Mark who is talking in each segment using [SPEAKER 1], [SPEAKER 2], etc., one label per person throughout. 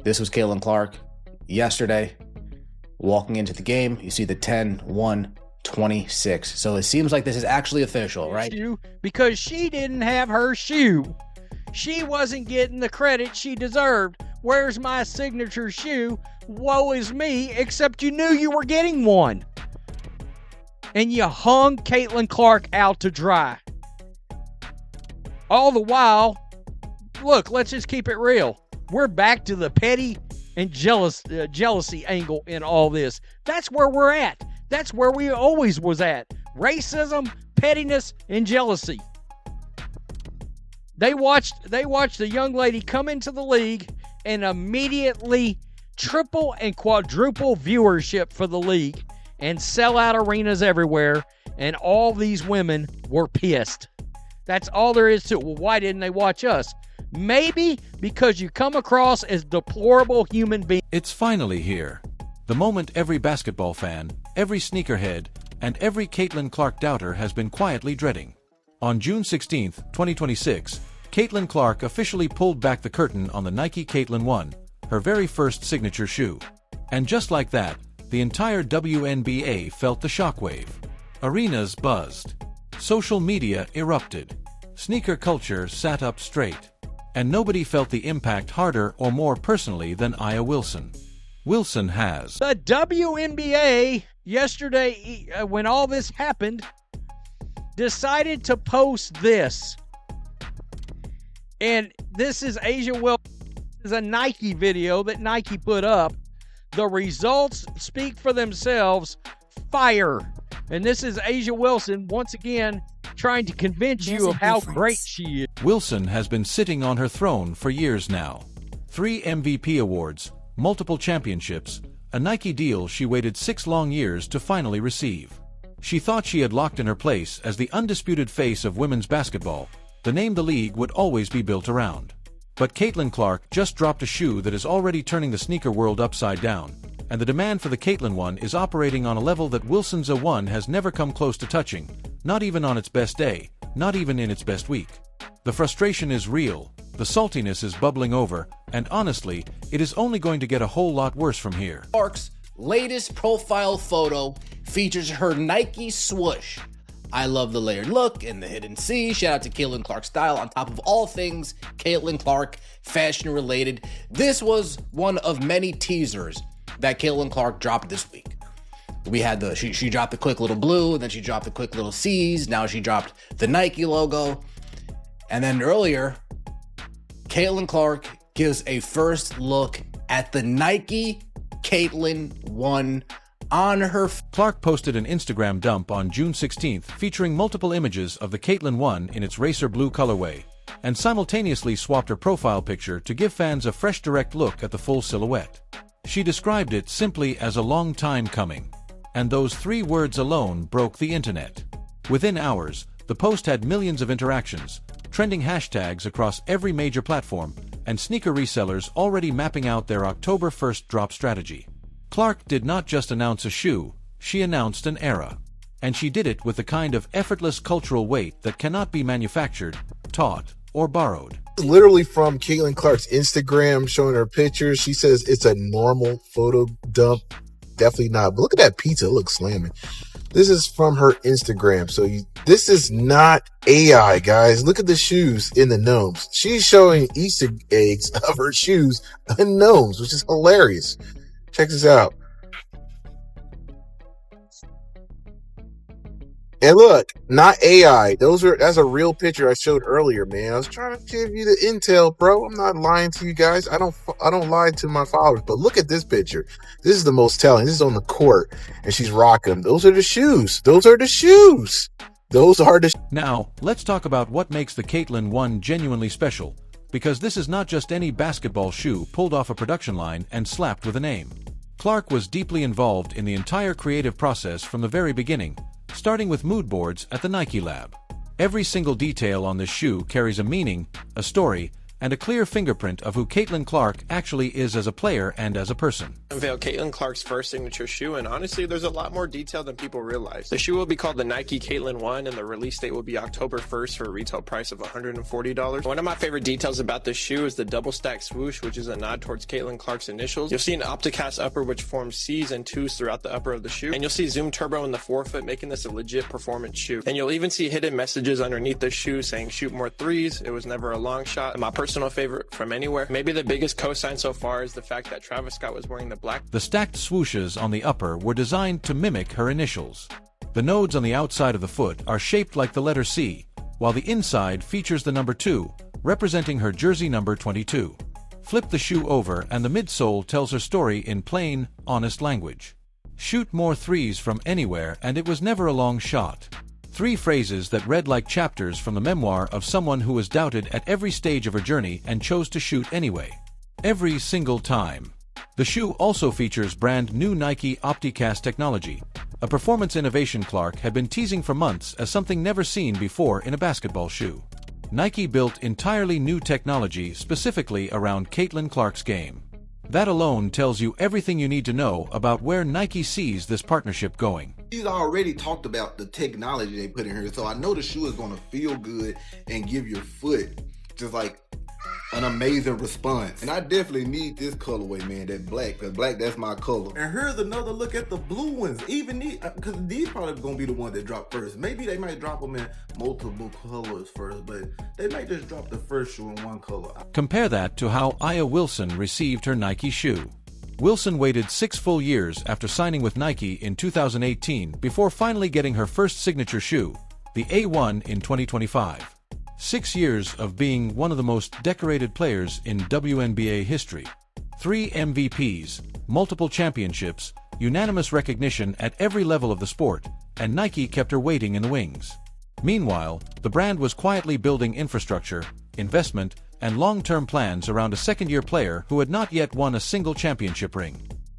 [SPEAKER 1] This was Caitlin Clark yesterday. Walking into the game, you see the 10-1-26. So it seems like this is actually official, right?
[SPEAKER 2] Because she didn't have her shoe. She wasn't getting the credit she deserved. Where's my signature shoe? Woe is me, except you knew you were getting one. And you hung Caitlin Clark out to dry. All the while, look, let's just keep it real. We're back to the petty and jealousy angle in all this. That's where we're at. That's where we always was at. Racism, pettiness, and jealousy. They watched the young lady come into the league and immediately triple and quadruple viewership for the league and sell out arenas everywhere, and all these women were pissed. That's all there is to it. Well, why didn't they watch us? Maybe because you come across as deplorable human beings.
[SPEAKER 3] It's finally here. The moment every basketball fan, every sneakerhead, and every Caitlin Clark doubter has been quietly dreading. On June 16, 2026, Caitlin Clark officially pulled back the curtain on the Nike Caitlin 1, her very first signature shoe. And just like that, the entire WNBA felt the shockwave. Arenas buzzed. Social media erupted. Sneaker culture sat up straight. And nobody felt the impact harder or more personally than Aya Wilson. Wilson has.
[SPEAKER 2] The WNBA, yesterday, when all this happened, decided to post this. And this is A'ja Wilson. This is a Nike video that Nike put up. The results speak for themselves. Fire. And this is A'ja Wilson, once again, trying to convince you of how great she is.
[SPEAKER 3] Wilson has been sitting on her throne for years now. 3 MVP awards, multiple championships, a Nike deal she waited 6 long years to finally receive. She thought she had locked in her place as the undisputed face of women's basketball, the name the league would always be built around. But Caitlin Clark just dropped a shoe that is already turning the sneaker world upside down, and the demand for the Caitlin 1 is operating on a level that Wilson's A1 has never come close to touching, not even on its best day, not even in its best week. The frustration is real, the saltiness is bubbling over, and honestly, it is only going to get a whole lot worse from here.
[SPEAKER 1] Clark's latest profile photo features her Nike swoosh. I love the layered look and the hidden C. Shout out to Caitlin Clark style on top of all things Caitlin Clark fashion related. This was one of many teasers that Caitlin Clark dropped this week. We had she dropped the quick little blue, and then she dropped the quick little C's. Now she dropped the Nike logo. And then earlier, Caitlin Clark gives a first look at the Nike Caitlin 1 on her.
[SPEAKER 3] Clark posted an Instagram dump on June 16th featuring multiple images of the Caitlin 1 in its racer blue colorway, and simultaneously swapped her profile picture to give fans a fresh direct look at the full silhouette. She described it simply as a long time coming. And those 3 words alone broke the internet. Within hours, the post had millions of interactions, trending hashtags across every major platform, and sneaker resellers already mapping out their October 1st drop strategy. Clark did not just announce a shoe, she announced an era. And she did it with the kind of effortless cultural weight that cannot be manufactured, taught, or borrowed.
[SPEAKER 4] Literally from Caitlin Clark's Instagram, showing her pictures. She says it's a normal photo dump. Definitely not. But look at that pizza. It looks slamming. This is from her Instagram. So this is not AI, guys. Look at the shoes in the gnomes. She's showing Easter eggs of her shoes in gnomes, which is hilarious. Check this out. And look, not AI. That's a real picture I showed earlier, man. I was trying to give you the intel, bro. I'm not lying to you guys. I don't lie to my followers. But look at this picture. This is the most telling. This is on the court, and she's rocking them. Those are the shoes. Those are the shoes. Those are the.
[SPEAKER 3] Now, let's talk about what makes the Caitlin 1 genuinely special, because this is not just any basketball shoe pulled off a production line and slapped with a name. Clark was deeply involved in the entire creative process from the very beginning, starting with mood boards at the Nike lab. Every single detail on this shoe carries a meaning, a story, and a clear fingerprint of who Caitlin Clark actually is as a player and as a person.
[SPEAKER 5] Unveil Caitlin Clark's first signature shoe, and honestly, there's a lot more detail than people realize. The shoe will be called the Nike Caitlin 1, and the release date will be October 1st for a retail price of $140. One of my favorite details about this shoe is the double stack swoosh, which is a nod towards Caitlin Clark's initials. You'll see an Opticast upper which forms C's and 2's throughout the upper of the shoe, and you'll see Zoom Turbo in the forefoot, making this a legit performance shoe. And you'll even see hidden messages underneath the shoe saying shoot more threes, it was never a long shot, and my personal favorite from anywhere. Maybe the biggest cosign so far is the fact that Travis Scott was wearing the black.
[SPEAKER 3] The stacked swooshes on the upper were designed to mimic her initials. The nodes on the outside of the foot are shaped like the letter C, while the inside features the number 2, representing her jersey number 22. Flip the shoe over and the midsole tells her story in plain, honest language. Shoot more threes from anywhere and it was never a long shot. 3 phrases that read like chapters from the memoir of someone who was doubted at every stage of her journey and chose to shoot anyway. Every single time. The shoe also features brand new Nike Opticast technology, a performance innovation Clark had been teasing for months as something never seen before in a basketball shoe. Nike built entirely new technology specifically around Caitlin Clark's game. That alone tells you everything you need to know about where Nike sees this partnership going.
[SPEAKER 6] He's already talked about the technology they put in here, so I know the shoe is going to feel good and give your foot just like an amazing response. And I definitely need this colorway, man, that black, because black, that's my color. And here's another look at the blue ones. Even these, because these probably going to be the ones that drop first. Maybe they might drop them in multiple colors first, but they might just drop the first shoe in one color.
[SPEAKER 3] Compare that to how Aya Wilson received her Nike shoe. Wilson waited 6 full years after signing with Nike in 2018 before finally getting her first signature shoe, the A1 in 2025. 6 years of being one of the most decorated players in WNBA history. 3 MVPs, multiple championships, unanimous recognition at every level of the sport, and Nike kept her waiting in the wings. Meanwhile, the brand was quietly building infrastructure, investment, and long-term plans around a second-year player who had not yet won a single championship ring.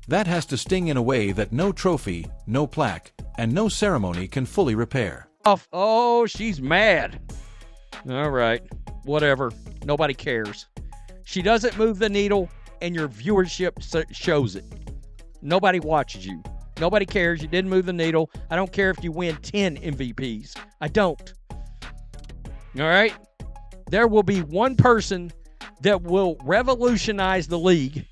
[SPEAKER 3] That has to sting in a way that no trophy, no plaque, and no ceremony can fully repair.
[SPEAKER 2] Oh, she's mad. All right, whatever. Nobody cares. She doesn't move the needle, and your viewership shows it. Nobody watches you. Nobody cares. You didn't move the needle. I don't care if you win 10 MVPs. I don't. All right? There will be one person that will revolutionize the league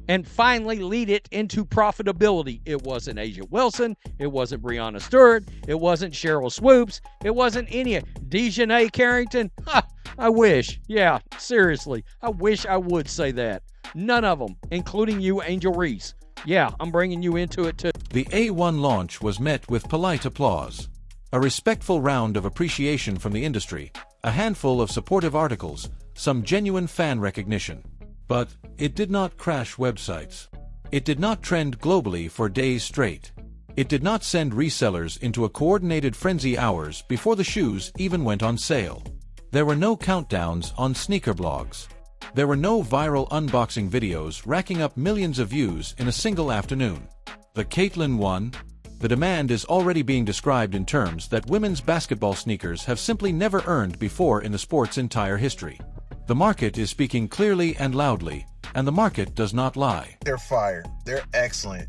[SPEAKER 2] and finally lead it into profitability. It wasn't Asia Wilson. It wasn't Breonna Stewart. It wasn't Cheryl Swoops. It wasn't any Dejanay Carrington. Ha, I wish. Yeah, seriously. I wish I would say that. None of them, including you, Angel Reese. Yeah, I'm bringing you into it too.
[SPEAKER 3] The A1 launch was met with polite applause. A respectful round of appreciation from the industry, a handful of supportive articles, some genuine fan recognition. But it did not crash websites. It did not trend globally for days straight. It did not send resellers into a coordinated frenzy hours before the shoes even went on sale. There were no countdowns on sneaker blogs. There were no viral unboxing videos racking up millions of views in a single afternoon. The Caitlin 1? The demand is already being described in terms that women's basketball sneakers have simply never earned before in the sport's entire history. The market is speaking clearly and loudly, and the market does not lie.
[SPEAKER 4] They're fire. They're excellent.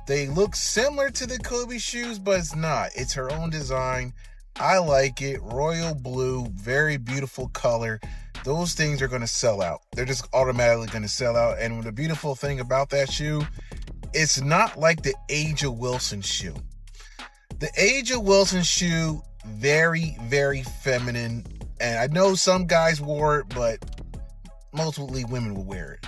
[SPEAKER 4] They look similar to the Kobe shoes, but it's not. It's her own design. I like it. Royal blue, very beautiful color. Those things are going to sell out. They're just automatically going to sell out. And the beautiful thing about that shoe, it's not like the Aja Wilson shoe. The Aja Wilson shoe, very, very feminine. And I know some guys wore it, but mostly women will wear it.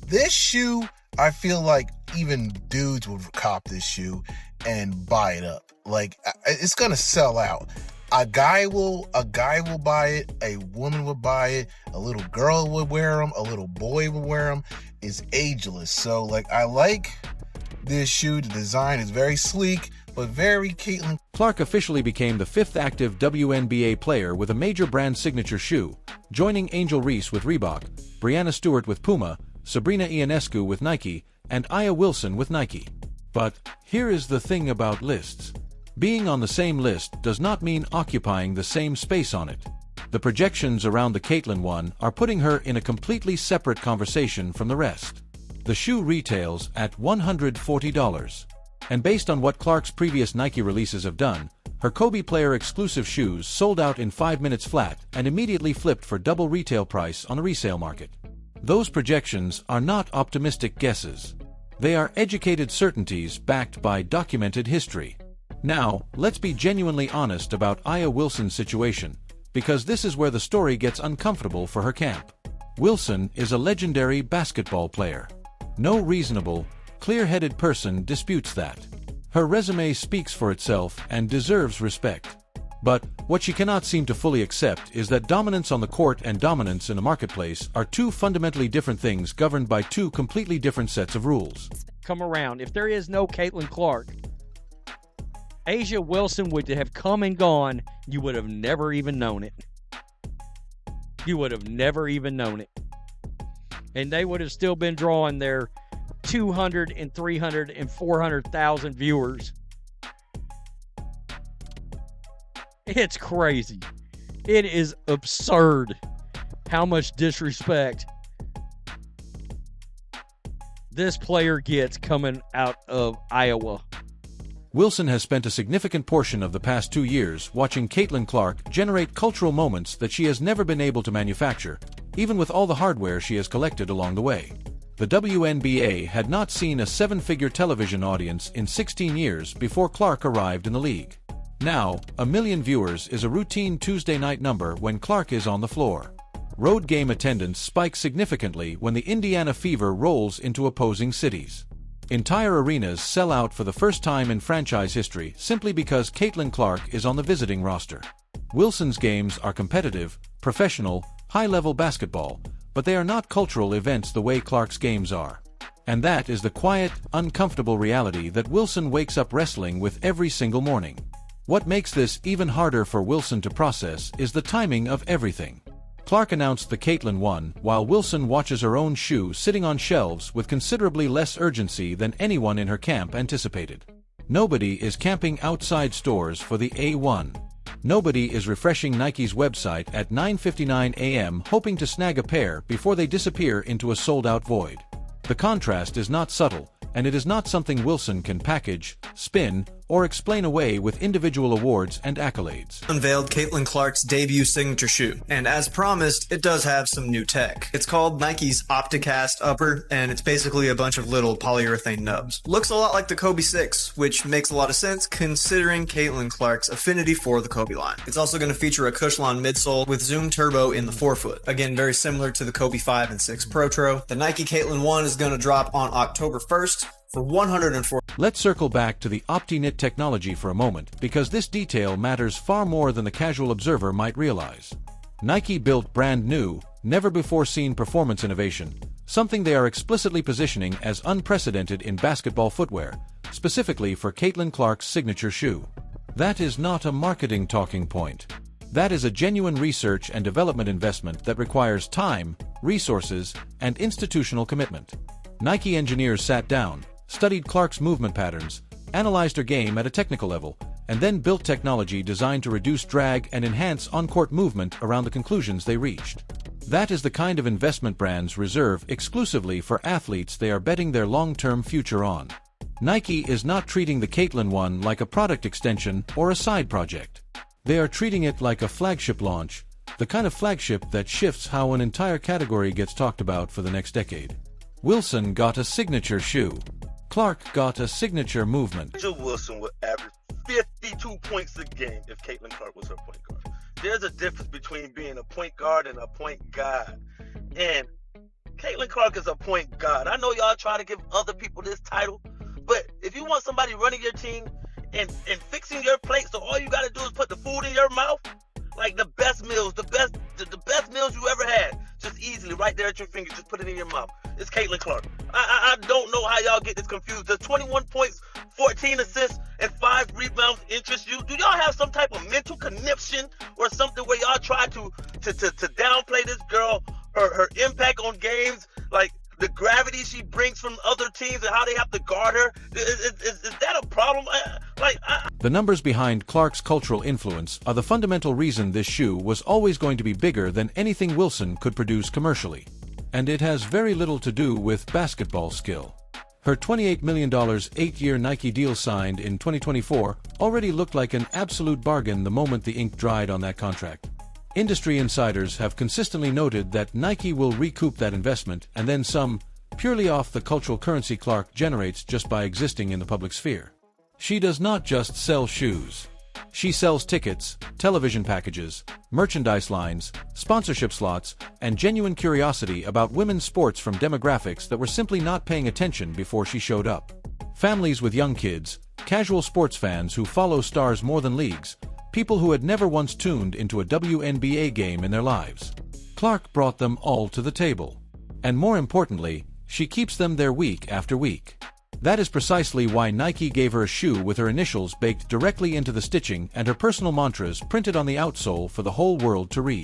[SPEAKER 4] This shoe, I feel like even dudes would cop this shoe and buy it up. Like, it's going to sell out. A guy will buy it. A woman would buy it. A little girl would wear them. A little boy would wear them. It's ageless. So, like, I like this shoe. The design is very sleek, but very Caitlin.
[SPEAKER 3] Clark officially became the 5th active WNBA player with a major brand signature shoe, joining Angel Reese with Reebok, Breonna Stewart with Puma, Sabrina Ionescu with Nike, and Aya Wilson with Nike. But here is the thing about lists. Being on the same list does not mean occupying the same space on it. The projections around the Caitlyn 1 are putting her in a completely separate conversation from the rest. The shoe retails at $140. And based on what Clark's previous Nike releases have done, her Kobe player exclusive shoes sold out in 5 minutes flat and immediately flipped for double retail price on the resale market. Those projections are not optimistic guesses. They are educated certainties backed by documented history. Now, let's be genuinely honest about Aya Wilson's situation, because this is where the story gets uncomfortable for her camp. Wilson is a legendary basketball player. No reasonable, clear-headed person disputes that. Her resume speaks for itself and deserves respect. But what she cannot seem to fully accept is that dominance on the court and dominance in the marketplace are two fundamentally different things governed by two completely different sets of rules.
[SPEAKER 2] Come around. If there is no Caitlin Clark, A'ja Wilson would have come and gone. You would have never even known it. You would have never even known it. And they would have still been drawing their 200 and 300 and 400,000 viewers. It's crazy. It is absurd how much disrespect this player gets coming out of Iowa.
[SPEAKER 3] Wilson has spent a significant portion of the past 2 years watching Caitlyn Clark generate cultural moments that she has never been able to manufacture, even with all the hardware she has collected along the way. The WNBA had not seen a 7-figure television audience in 16 years before Clark arrived in the league. Now, 1 million viewers is a routine Tuesday night number when Clark is on the floor. Road game attendance spikes significantly when the Indiana Fever rolls into opposing cities. Entire arenas sell out for the first time in franchise history simply because Caitlyn Clark is on the visiting roster. Wilson's games are competitive, professional, high-level basketball, but they are not cultural events the way Clark's games are. And that is the quiet, uncomfortable reality that Wilson wakes up wrestling with every single morning. What makes this even harder for Wilson to process is the timing of everything. Clark announced the Caitlyn 1 while Wilson watches her own shoe sitting on shelves with considerably less urgency than anyone in her camp anticipated. Nobody is camping outside stores for the A1. Nobody is refreshing Nike's website at 9:59 a.m. hoping to snag a pair before they disappear into a sold-out void. The contrast is not subtle, and it is not something Wilson can package, spin, or explain away with individual awards and accolades.
[SPEAKER 7] Unveiled Caitlyn Clark's debut signature shoe, and as promised, it does have some new tech. It's called Nike's Opticast Upper, and it's basically a bunch of little polyurethane nubs. Looks a lot like the Kobe 6, which makes a lot of sense considering Caitlyn Clark's affinity for the Kobe line. It's also going to feature a Cushlon midsole with Zoom Turbo in the forefoot. Again, very similar to the Kobe 5 and 6 Protro. The Nike Caitlyn 1 is going to drop on October 1st. For $104.
[SPEAKER 3] Let's circle back to the OptiKnit technology for a moment, because this detail matters far more than the casual observer might realize. Nike built brand new, never-before-seen performance innovation, something they are explicitly positioning as unprecedented in basketball footwear, specifically for Caitlyn Clark's signature shoe. That is not a marketing talking point. That is a genuine research and development investment that requires time, resources, and institutional commitment. Nike engineers sat down, studied Clark's movement patterns, analyzed her game at a technical level, and then built technology designed to reduce drag and enhance on-court movement around the conclusions they reached. That is the kind of investment brands reserve exclusively for athletes they are betting their long-term future on. Nike is not treating the Caitlyn 1 like a product extension or a side project. They are treating it like a flagship launch, the kind of flagship that shifts how an entire category gets talked about for the next decade. Wilson got a signature shoe. Clark got a signature movement.
[SPEAKER 8] A'ja Wilson would average 52 points a game if Caitlyn Clark was her point guard. There's a difference between being a point guard and a point guard. And Caitlyn Clark is a point guard. I know y'all try to give other people this title, but if you want somebody running your team and fixing your plate, so all you got to do is put the food in your mouth, like the best meals, the best meals you ever had, just easily right there at your finger, just put it in your mouth. It's Caitlyn Clark. I don't know how y'all get this confused. The 21 points, 14 assists, and 5 rebounds interest you. Do y'all have some type of mental conniption or something where y'all try to downplay this girl, her impact on games, like the gravity she brings from other teams and how they have to guard her? Is that a problem?
[SPEAKER 3] The numbers behind Clark's cultural influence are the fundamental reason this shoe was always going to be bigger than anything Wilson could produce commercially. And it has very little to do with basketball skill. Her $28 million 8-year Nike deal signed in 2024 already looked like an absolute bargain the moment the ink dried on that contract. Industry insiders have consistently noted that Nike will recoup that investment and then some, purely off the cultural currency Clark generates just by existing in the public sphere. She does not just sell shoes. She sells tickets, television packages, merchandise lines, sponsorship slots, and genuine curiosity about women's sports from demographics that were simply not paying attention before she showed up. Families with young kids, casual sports fans who follow stars more than leagues, people who had never once tuned into a wnba game in their lives. Clark brought them all to the table. And more importantly, she keeps them there week after week. That is precisely why Nike gave her a shoe with her initials baked directly into the stitching and her personal mantras printed on the outsole for the whole world to read.